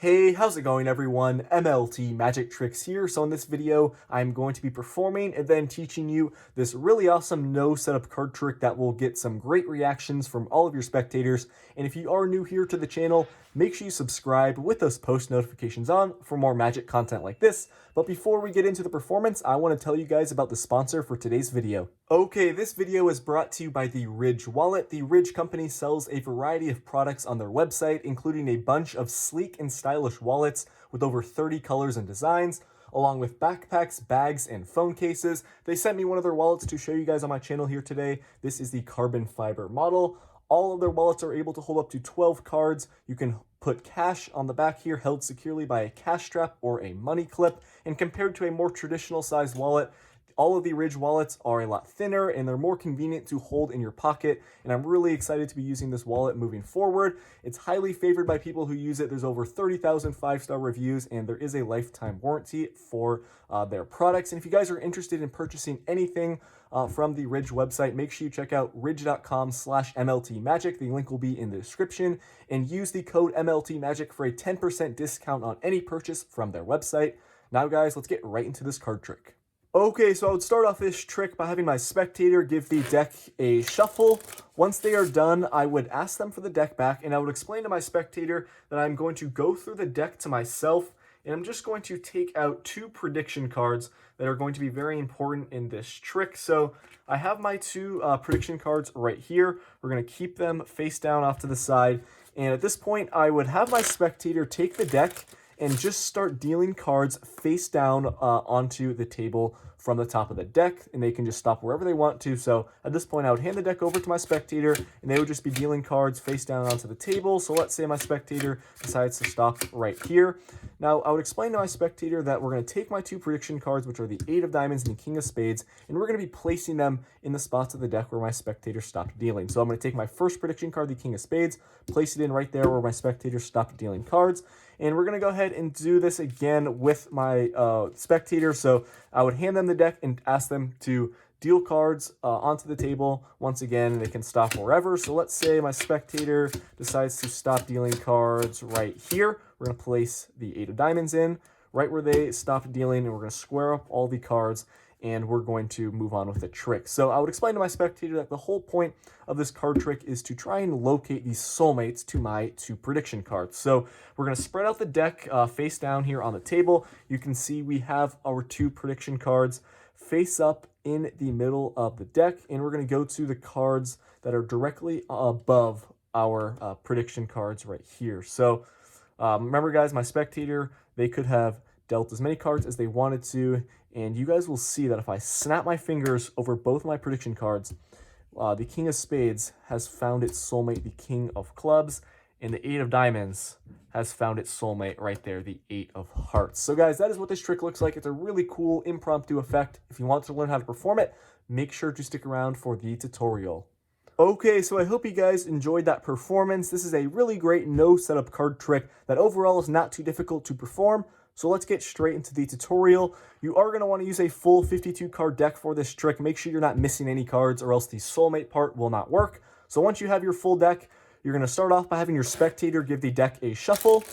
Hey, how's it going everyone? MLT Magic Tricks here. So in this video, I'm going to be performing and then teaching you this really awesome no setup card trick that will get some great reactions from all of your spectators. And if you are new here to the channel, make sure you subscribe with those post notifications on for more magic content like this. But before we get into the performance, I want to tell you guys about the sponsor for today's video. Okay, this video is brought to you by the Ridge wallet. The Ridge company sells a variety of products on their website, including a bunch of sleek and stylish wallets with over 30 colors and designs, along with backpacks, bags, and phone cases. They sent me one of their wallets to show you guys on my channel here today. This is the carbon fiber model. All of their wallets are able to hold up to 12 cards. You can put cash on the back here, held securely by a cash strap or a money clip. And compared to a more traditional sized wallet, all of the Ridge wallets are a lot thinner and they're more convenient to hold in your pocket. And I'm really excited to be using this wallet moving forward. It's highly favored by people who use it. There's over 30,000 5-star reviews and there is a lifetime warranty for their products. And if you guys are interested in purchasing anything from the Ridge website, make sure you check out ridge.com/MLTmagic. The link will be in the description, and use the code MLTmagic for a 10% discount on any purchase from their website. Now guys, let's get right into this card trick. Okay, so I would start off this trick by having my spectator give the deck a shuffle. Once they are done, I would ask them for the deck back, and I would explain to my spectator that I'm going to go through the deck to myself, and I'm just going to take out 2 prediction cards that are going to be very important in this trick. So I have my 2 prediction cards right here. We're going to keep them face down off to the side, and at this point, I would have my spectator take the deck and just start dealing cards face down onto the table from the top of the deck, and they can just stop wherever they want to. So at this point, I would hand the deck over to my spectator, and they would just be dealing cards face down onto the table. So let's say my spectator decides to stop right here. Now, I would explain to my spectator that we're going to take my 2 prediction cards, which are the 8 of diamonds and the king of spades, and we're going to be placing them in the spots of the deck where my spectator stopped dealing. So I'm going to take my first prediction card, the king of spades, place it in right there where my spectator stopped dealing cards. And we're going to go ahead and do this again with my spectator. So I would hand them the deck and ask them to deal cards onto the table. Once again, they can stop wherever. So let's say my spectator decides to stop dealing cards right here. We're going to place the 8 of diamonds in right where they stopped dealing, and we're going to square up all the cards, and we're going to move on with the trick. So I would explain to my spectator that the whole point of this card trick is to try and locate these soulmates to my 2 prediction cards. So we're going to spread out the deck face down here on the table. You can see we have our 2 prediction cards face up in the middle of the deck, and we're going to go to the cards that are directly above our prediction cards right here. So remember guys, my spectator, they could have dealt as many cards as they wanted to, and you guys will see that if I snap my fingers over both my prediction cards, the king of spades has found its soulmate, the king of clubs, and the 8 of diamonds has found its soulmate right there, the 8 of hearts. So guys, that is what this trick looks like. It's a really cool impromptu effect. If you want to learn how to perform it, make sure to stick around for the tutorial. Okay, so I hope you guys enjoyed that performance. This is a really great no setup card trick that overall is not too difficult to perform. So let's get straight into the tutorial. You are going to want to use a full 52 card deck for this trick. Make sure you're not missing any cards or else the soulmate part will not work. So once you have your full deck, you're going to start off by having your spectator give the deck a shuffle.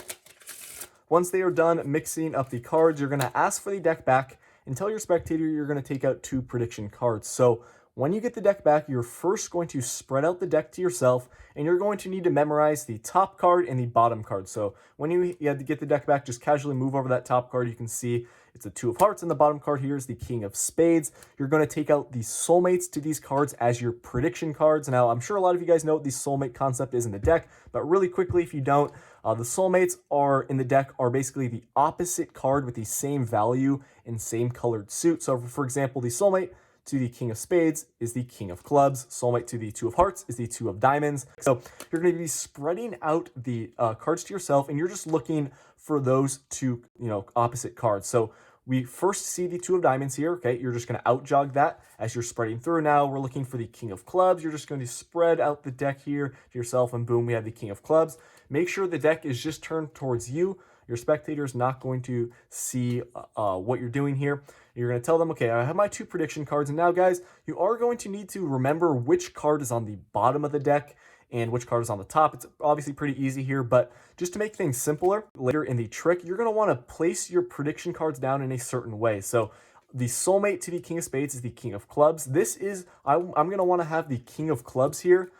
Once they are done mixing up the cards, you're going to ask for the deck back and tell your spectator you're going to take out 2 prediction cards. So when you get the deck back, you're first going to spread out the deck to yourself, and you're going to need to memorize the top card and the bottom card. So when you have to get the deck back, just casually move over that top card. You can see it's a 2 of hearts, and the bottom card here is the king of spades. You're going to take out the soulmates to these cards as your prediction cards. Now, I'm sure a lot of you guys know what the soulmate concept is in the deck, but really quickly, if you don't, the soulmates are in the deck are basically the opposite card with the same value and same colored suit. So for example, the soulmate to the king of spades is the king of clubs. Soulmate to the 2 of hearts is the 2 of diamonds. So you're going to be spreading out the cards to yourself, and you're just looking for those 2, opposite cards. So we first see the 2 of diamonds here. Okay, you're just going to outjog that as you're spreading through. Now we're looking for the king of clubs. You're just going to spread out the deck here to yourself, and boom, we have the king of clubs. Make sure the deck is just turned towards you. Your spectator is not going to see what you're doing here. You're going to tell them, okay, I have my 2 prediction cards. And now, guys, you are going to need to remember which card is on the bottom of the deck and which card is on the top. It's obviously pretty easy here, but just to make things simpler, later in the trick, you're going to want to place your prediction cards down in a certain way. So the Soulmate to the King of Spades is the King of Clubs. This is, I'm going to want to have the King of Clubs here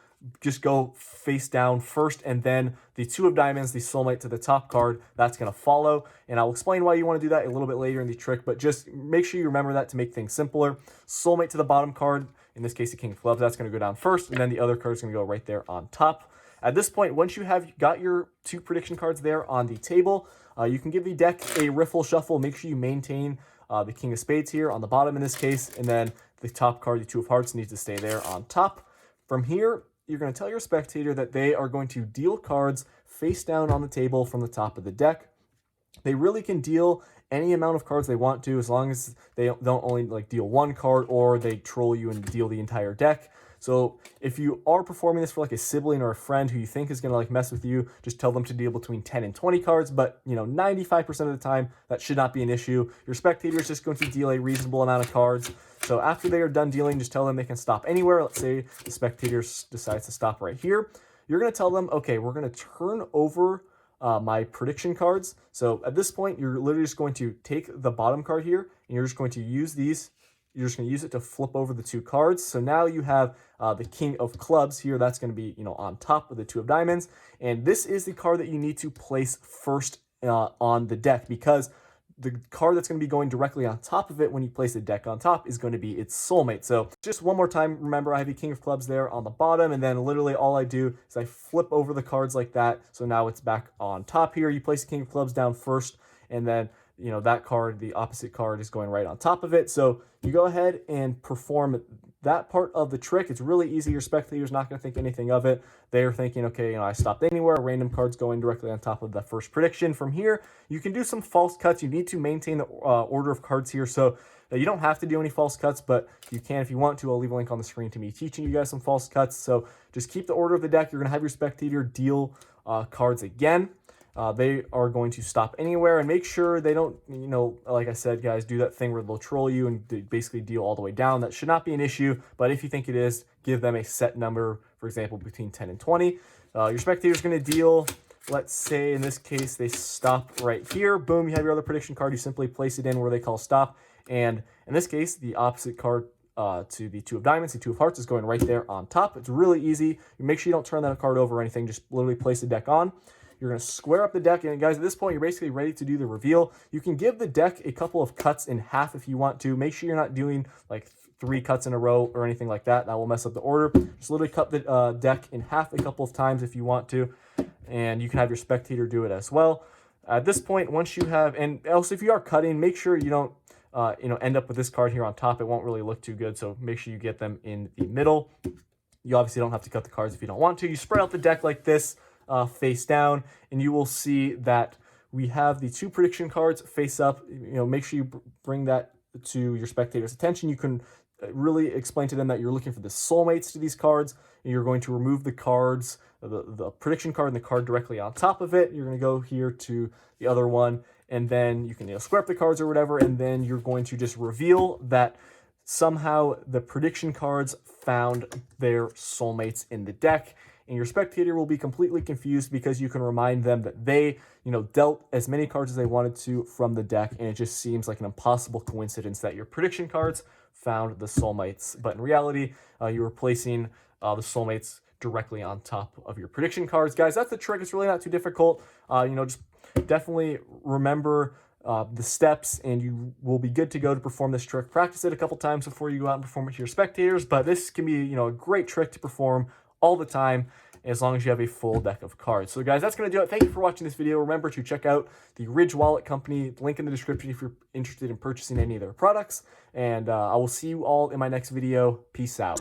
just go face down first, and then the Two of Diamonds, the Soulmate to the top card, that's going to follow. And I'll explain why you want to do that a little bit later in the trick, but just make sure you remember that to make things simpler. Soulmate to the bottom card, in this case the King of Clubs, that's going to go down first, and then the other card is going to go right there on top. At this point, once you have got your two prediction cards there on the table, you can give the deck a riffle shuffle. Make sure you maintain the King of Spades here on the bottom in this case, and then the top card, the Two of Hearts, needs to stay there on top. From here, you're going to tell your spectator that they are going to deal cards face down on the table from the top of the deck. They really can deal any amount of cards they want to, as long as they don't only like deal one card or they troll you and deal the entire deck. So if you are performing this for like a sibling or a friend who you think is going to like mess with you, just tell them to deal between 10 and 20 cards. But, you know, 95% of the time, that should not be an issue. Your spectator is just going to deal a reasonable amount of cards. So after they are done dealing, just tell them they can stop anywhere. Let's say the spectator decides to stop right here. You're going to tell them, okay, we're going to turn over my prediction cards. So at this point, you're literally just going to take the bottom card here, and you're just going to use these. You're just going to use it to flip over the two cards. So now you have the King of Clubs here. That's going to be, you know, on top of the Two of Diamonds. And this is the card that you need to place first on the deck, because the card that's going to be going directly on top of it when you place the deck on top is going to be its Soulmate. So just one more time, remember I have the King of Clubs there on the bottom, and then literally all I do is I flip over the cards like that. So now it's back on top here. You place the King of Clubs down first, and then, you know, that card, the opposite card, is going right on top of it. So you go ahead and perform that part of the trick. It's really easy. Your spectator's not going to think anything of it. They're thinking, okay, you know, I stopped anywhere. Random cards going directly on top of the first prediction. From here, you can do some false cuts. You need to maintain the order of cards here. So you don't have to do any false cuts, but you can if you want to. I'll leave a link on the screen to me teaching you guys some false cuts. So just keep the order of the deck. You're going to have your spectator deal cards again. They are going to stop anywhere, and make sure they don't, you know, like I said, guys, do that thing where they'll troll you and basically deal all the way down. That should not be an issue, but if you think it is, give them a set number, for example, between 10 and 20. Your spectator's going to deal, let's say in this case, they stop right here. Boom, you have your other prediction card. You simply place it in where they call stop, and in this case, the opposite card to the Two of Diamonds, the Two of Hearts, is going right there on top. It's really easy. You make sure you don't turn that card over or anything. Just literally place the deck on. You're going to square up the deck, and guys, at this point, you're basically ready to do the reveal. You can give the deck a couple of cuts in half if you want to. Make sure you're not doing like 3 cuts in a row or anything like that. That will mess up the order. Just literally cut the deck in half a couple of times if you want to, and you can have your spectator do it as well. At this point, once you have, and also if you are cutting, make sure you don't you know, end up with this card here on top. It won't really look too good, so make sure you get them in the middle. You obviously don't have to cut the cards if you don't want to. You spread out the deck like this, face down, and you will see that we have the 2 prediction cards face up. You know, make sure you bring that to your spectator's attention. You can really explain to them that you're looking for the Soulmates to these cards, and you're going to remove the cards, the prediction card and the card directly on top of it. You're going to go here to the other one, and then you can, you know, square up the cards or whatever, and then you're going to just reveal that somehow the prediction cards found their Soulmates in the deck. And your spectator will be completely confused because you can remind them that they, you know, dealt as many cards as they wanted to from the deck, and it just seems like an impossible coincidence that your prediction cards found the Soulmates. But in reality, you were placing the Soulmates directly on top of your prediction cards. Guys, that's the trick. It's really not too difficult. You know, just definitely remember the steps, and you will be good to go to perform this trick. Practice it a couple times before you go out and perform it to your spectators, but this can be, you know, a great trick to perform all the time, as long as you have a full deck of cards. So guys, that's going to do it. Thank you for watching this video. Remember to check out the Ridge Wallet Company, link in the description if you're interested in purchasing any of their products, and I will see you all in my next video. Peace out.